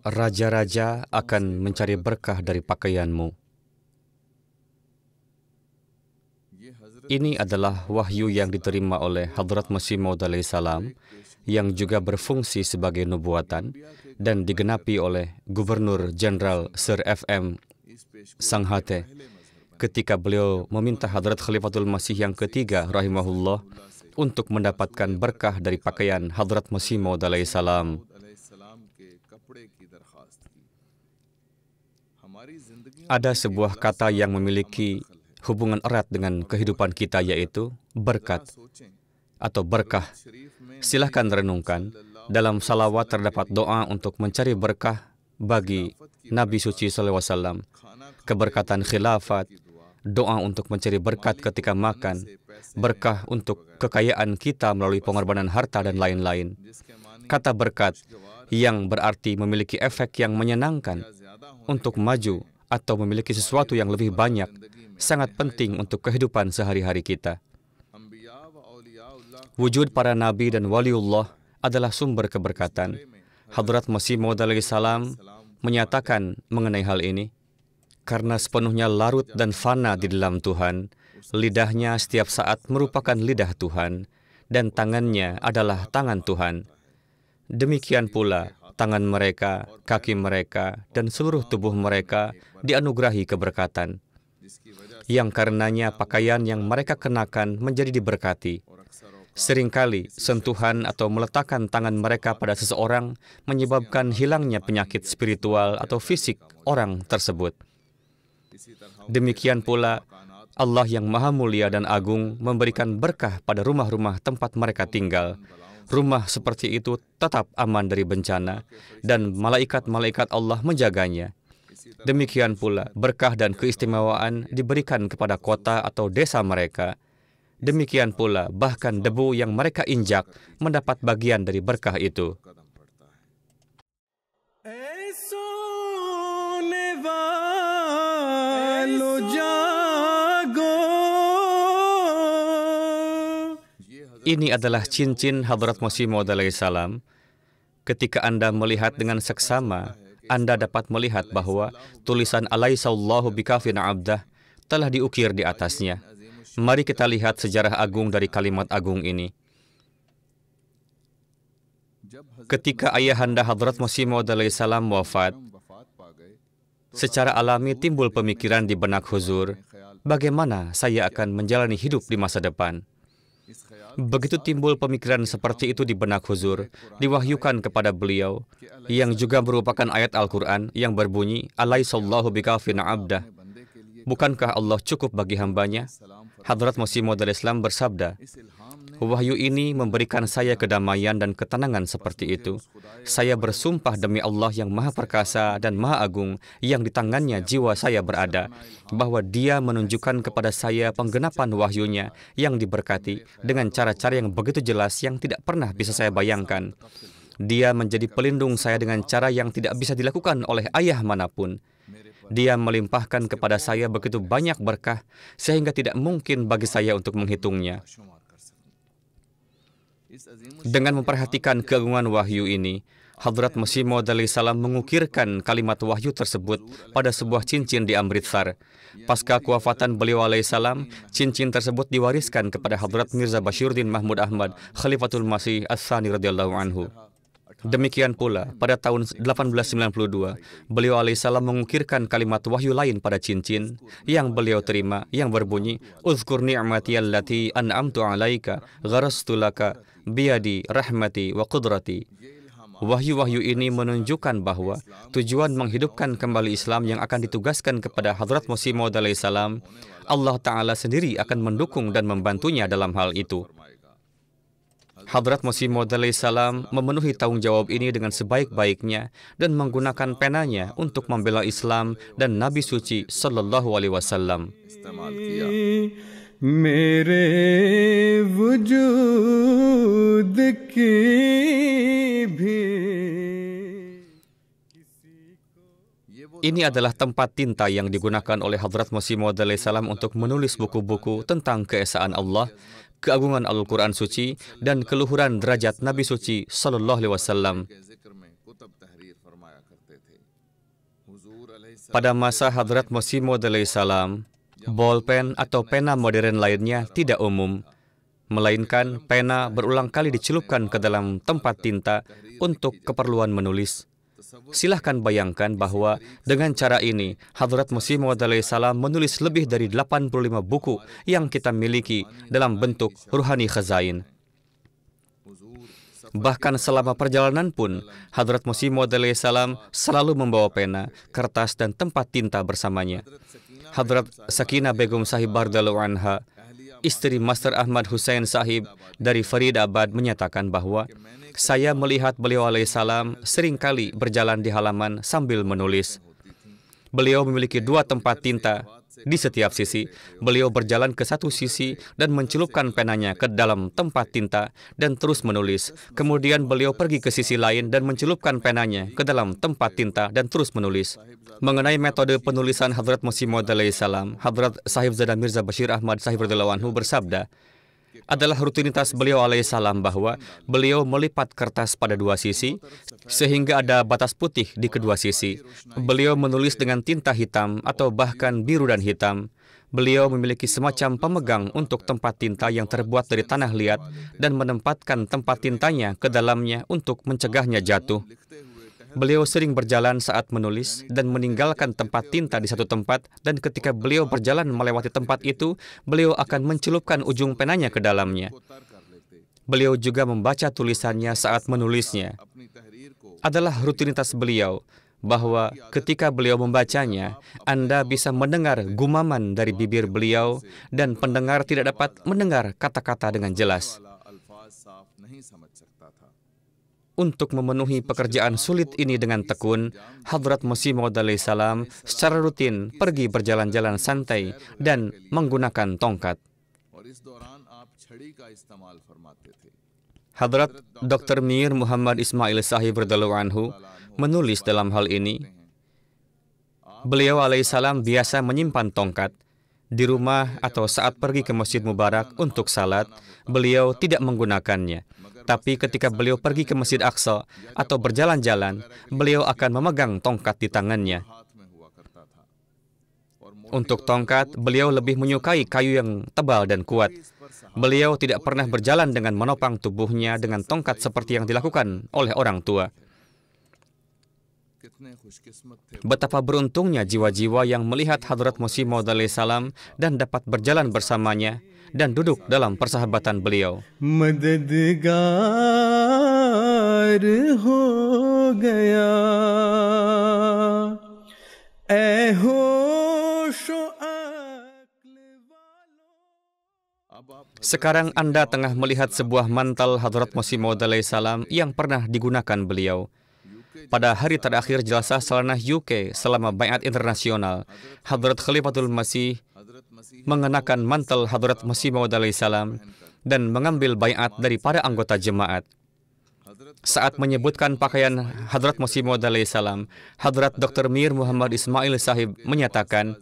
Raja-raja akan mencari berkah dari pakaianmu. Ini adalah wahyu yang diterima oleh Hadrat Masih Maud alaihissalam yang juga berfungsi sebagai nubuatan dan digenapi oleh Gubernur Jenderal Sir F.M. Sanghathe ketika beliau meminta Hadrat Khalifatul Masih yang ketiga rahimahullah untuk mendapatkan berkah dari pakaian Hadrat Masih Maud alaihissalam. Ada sebuah kata yang memiliki hubungan erat dengan kehidupan kita, yaitu berkat atau berkah. Silahkan renungkan, dalam salawat terdapat doa untuk mencari berkah bagi Nabi Suci SAW, keberkatan khilafat, doa untuk mencari berkat ketika makan, berkah untuk kekayaan kita melalui pengorbanan harta, dan lain-lain. Kata berkat yang berarti memiliki efek yang menyenangkan untuk maju atau memiliki sesuatu yang lebih banyak, sangat penting untuk kehidupan sehari-hari kita. Wujud para nabi dan waliullah adalah sumber keberkatan. Hadrat Masih Maud alaihissalam menyatakan mengenai hal ini, karena sepenuhnya larut dan fana di dalam Tuhan, lidahnya setiap saat merupakan lidah Tuhan, dan tangannya adalah tangan Tuhan. Demikian pula tangan mereka, kaki mereka, dan seluruh tubuh mereka dianugerahi keberkatan, yang karenanya pakaian yang mereka kenakan menjadi diberkati. Seringkali sentuhan atau meletakkan tangan mereka pada seseorang menyebabkan hilangnya penyakit spiritual atau fisik orang tersebut. Demikian pula Allah yang Maha Mulia dan Agung memberikan berkah pada rumah-rumah tempat mereka tinggal. Rumah seperti itu tetap aman dari bencana, dan malaikat-malaikat Allah menjaganya. Demikian pula berkah dan keistimewaan diberikan kepada kota atau desa mereka. Demikian pula bahkan debu yang mereka injak mendapat bagian dari berkah itu. Ini adalah cincin Hadrat Masih Maud alaihissalam. Ketika Anda melihat dengan seksama, Anda dapat melihat bahwa tulisan Alaihissallahu bikafin abdah telah diukir di atasnya. Mari kita lihat sejarah agung dari kalimat agung ini. Ketika ayahanda Hadrat Masih Maud alaihissalam wafat, secara alami timbul pemikiran di benak huzur, bagaimana saya akan menjalani hidup di masa depan. Begitu timbul pemikiran seperti itu di benak huzur, diwahyukan kepada beliau, yang juga merupakan ayat Al-Quran yang berbunyi, Alaihissallahu bikafin abdah. Bukankah Allah cukup bagi hambanya? Hadrat Masih Maud alaihissalam bersabda, wahyu ini memberikan saya kedamaian dan ketenangan seperti itu. Saya bersumpah demi Allah yang Maha Perkasa dan Maha Agung, yang di tangannya jiwa saya berada, bahwa Dia menunjukkan kepada saya penggenapan wahyunya yang diberkati dengan cara-cara yang begitu jelas yang tidak pernah bisa saya bayangkan. Dia menjadi pelindung saya dengan cara yang tidak bisa dilakukan oleh ayah manapun. Dia melimpahkan kepada saya begitu banyak berkah, sehingga tidak mungkin bagi saya untuk menghitungnya. Dengan memperhatikan keagungan wahyu ini, Hadrat Masih Maud alaihissalam mengukirkan kalimat wahyu tersebut pada sebuah cincin di Amritsar. Pasca kewafatan beliau alaihissalam, cincin tersebut diwariskan kepada Hadrat Mirza Bashiruddin Mahmud Ahmad, Khalifatul Masih Ats-Tsani radhiyallahu anhu. Demikian pula, pada tahun 1892, beliau alaihissalam mengukirkan kalimat wahyu lain pada cincin yang beliau terima, yang berbunyi, Uzkur ni'mati allati an'amtu alaika, gharastu laka, biyadi, rahmati, wa qudrati. Wahyu-wahyu ini menunjukkan bahwa tujuan menghidupkan kembali Islam yang akan ditugaskan kepada Hadrat Masih Maud alaihissalam, Allah Ta'ala sendiri akan mendukung dan membantunya dalam hal itu. Hadrat Masih Maud alaihissalam memenuhi tanggung jawab ini dengan sebaik-baiknya dan menggunakan penanya untuk membela Islam dan Nabi Suci Sallallahu Alaihi Wasallam. Ini adalah tempat tinta yang digunakan oleh Hadrat Masih Maud alaihissalam untuk menulis buku-buku tentang keesaan Allah, keagungan Al-Quran Suci, dan keluhuran derajat Nabi Suci Sallallahu Alaihi Wasallam. Pada masa Hadrat Masih Maud alaihissalam, bolpen atau pena modern lainnya tidak umum, melainkan pena berulang kali dicelupkan ke dalam tempat tinta untuk keperluan menulis. Silahkan bayangkan bahwa dengan cara ini, Hadrat Masih Maud alaihissalam menulis lebih dari 85 buku yang kita miliki dalam bentuk ruhani khazain. Bahkan selama perjalanan pun, Hadrat Masih Maud alaihissalam selalu membawa pena, kertas, dan tempat tinta bersamanya. Hadrat Sakinah Begum Sahib Bardallahu Anha, istri Master Ahmad Hussain Sahib dari Faridabad, menyatakan bahwa saya melihat beliau alaihissalam seringkali berjalan di halaman sambil menulis. Beliau memiliki 2 tempat tinta di setiap sisi. Beliau berjalan ke satu sisi dan mencelupkan penanya ke dalam tempat tinta dan terus menulis. Kemudian beliau pergi ke sisi lain dan mencelupkan penanya ke dalam tempat tinta dan terus menulis. Mengenai metode penulisan Hadrat Masih Maud alaihissalam, Hadrat Sahib Zada Mirza Bashir Ahmad Sahib radhiyallahu anhu bersabda, adalah rutinitas beliau alaihissalam bahwa beliau melipat kertas pada 2 sisi sehingga ada batas putih di kedua sisi. Beliau menulis dengan tinta hitam atau bahkan biru dan hitam. Beliau memiliki semacam pemegang untuk tempat tinta yang terbuat dari tanah liat dan menempatkan tempat tintanya ke dalamnya untuk mencegahnya jatuh. Beliau sering berjalan saat menulis dan meninggalkan tempat tinta di satu tempat, dan ketika beliau berjalan melewati tempat itu, beliau akan mencelupkan ujung penanya ke dalamnya. Beliau juga membaca tulisannya saat menulisnya. Adalah rutinitas beliau bahwa ketika beliau membacanya, Anda bisa mendengar gumaman dari bibir beliau dan pendengar tidak dapat mendengar kata-kata dengan jelas. Untuk memenuhi pekerjaan sulit ini dengan tekun, Hadrat Masih Maud alaihissalam secara rutin pergi berjalan-jalan santai dan menggunakan tongkat. Hadrat Dr. Mir Muhammad Ismail Sahib radhiyallahu anhu menulis dalam hal ini. Beliau alaihissalam biasa menyimpan tongkat. Di rumah atau saat pergi ke Masjid Mubarak untuk salat, beliau tidak menggunakannya. Tapi ketika beliau pergi ke Masjid Aqsa atau berjalan-jalan, beliau akan memegang tongkat di tangannya. Untuk tongkat, beliau lebih menyukai kayu yang tebal dan kuat. Beliau tidak pernah berjalan dengan menopang tubuhnya dengan tongkat seperti yang dilakukan oleh orang tua. Betapa beruntungnya jiwa-jiwa yang melihat Hadrat Masih Maud alaihissalam dan dapat berjalan bersamanya dan duduk dalam persahabatan beliau. Madadgar ho gaya, sekarang Anda tengah melihat sebuah mantel Hadrat Masih Maud alaihissalam yang pernah digunakan beliau. Pada hari terakhir Jalsah Salanah UK selama Bai'at Internasional, Hadrat Khalifatul Masih mengenakan mantel Hadrat Masih Maud alaihissalam dan mengambil bai'at dari para anggota jemaat. Saat menyebutkan pakaian Hadrat Masih Maud alaihissalam, Hadrat Dr. Mir Muhammad Ismail Sahib menyatakan,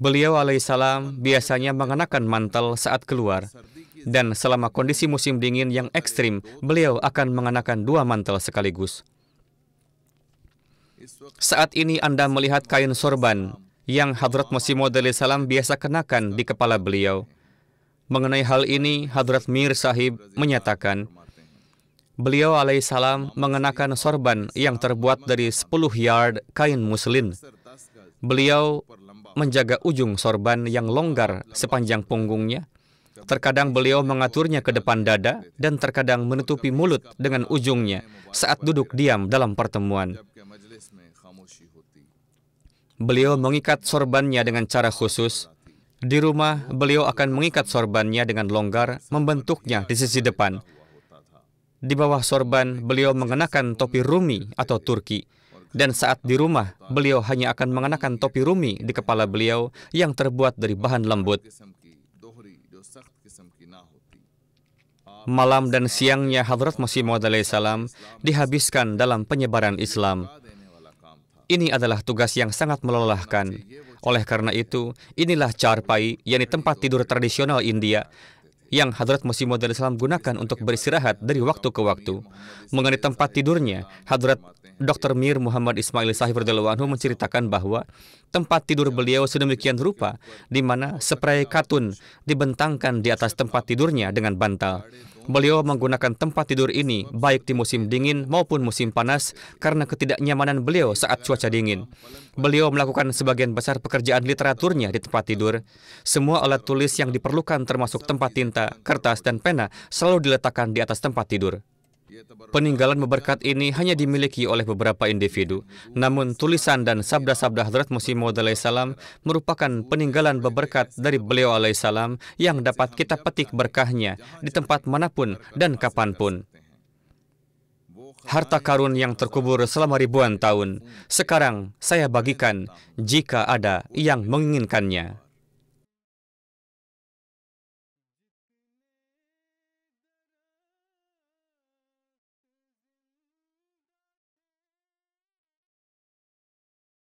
beliau alaihissalam biasanya mengenakan mantel saat keluar, dan selama kondisi musim dingin yang ekstrim, beliau akan mengenakan 2 mantel sekaligus. Saat ini Anda melihat kain sorban yang Hadrat Masih Maud alaihissalam biasa kenakan di kepala beliau. Mengenai hal ini, Hadrat Mir Sahib menyatakan, beliau alaihissalam mengenakan sorban yang terbuat dari 10 yard kain muslin. Beliau menjaga ujung sorban yang longgar sepanjang punggungnya. Terkadang beliau mengaturnya ke depan dada dan terkadang menutupi mulut dengan ujungnya saat duduk diam dalam pertemuan. Beliau mengikat sorbannya dengan cara khusus. Di rumah, beliau akan mengikat sorbannya dengan longgar, membentuknya di sisi depan. Di bawah sorban, beliau mengenakan topi Rumi atau Turki. Dan saat di rumah, beliau hanya akan mengenakan topi Rumi di kepala beliau yang terbuat dari bahan lembut. Malam dan siangnya Hadrat Masih Maud alaihissalam dihabiskan dalam penyebaran Islam. Ini adalah tugas yang sangat melelahkan. Oleh karena itu, inilah charpai, yakni tempat tidur tradisional India, yang Hadrat Masih Maud Salam gunakan untuk beristirahat dari waktu ke waktu. Mengenai tempat tidurnya, Hadrat Dr. Mir Muhammad Ismail Sahib radhiyallahu anhu menceritakan bahwa tempat tidur beliau sedemikian rupa di mana spray katun dibentangkan di atas tempat tidurnya dengan bantal. Beliau menggunakan tempat tidur ini baik di musim dingin maupun musim panas karena ketidaknyamanan beliau saat cuaca dingin. Beliau melakukan sebagian besar pekerjaan literaturnya di tempat tidur. Semua alat tulis yang diperlukan termasuk tempat tinta, kertas, dan pena selalu diletakkan di atas tempat tidur. Peninggalan berberkat ini hanya dimiliki oleh beberapa individu, namun tulisan dan sabda-sabda Hadrat Masih Maud alaihissalam merupakan peninggalan berberkat dari beliau alaihissalam yang dapat kita petik berkahnya di tempat manapun dan kapanpun. Harta karun yang terkubur selama ribuan tahun, sekarang saya bagikan jika ada yang menginginkannya.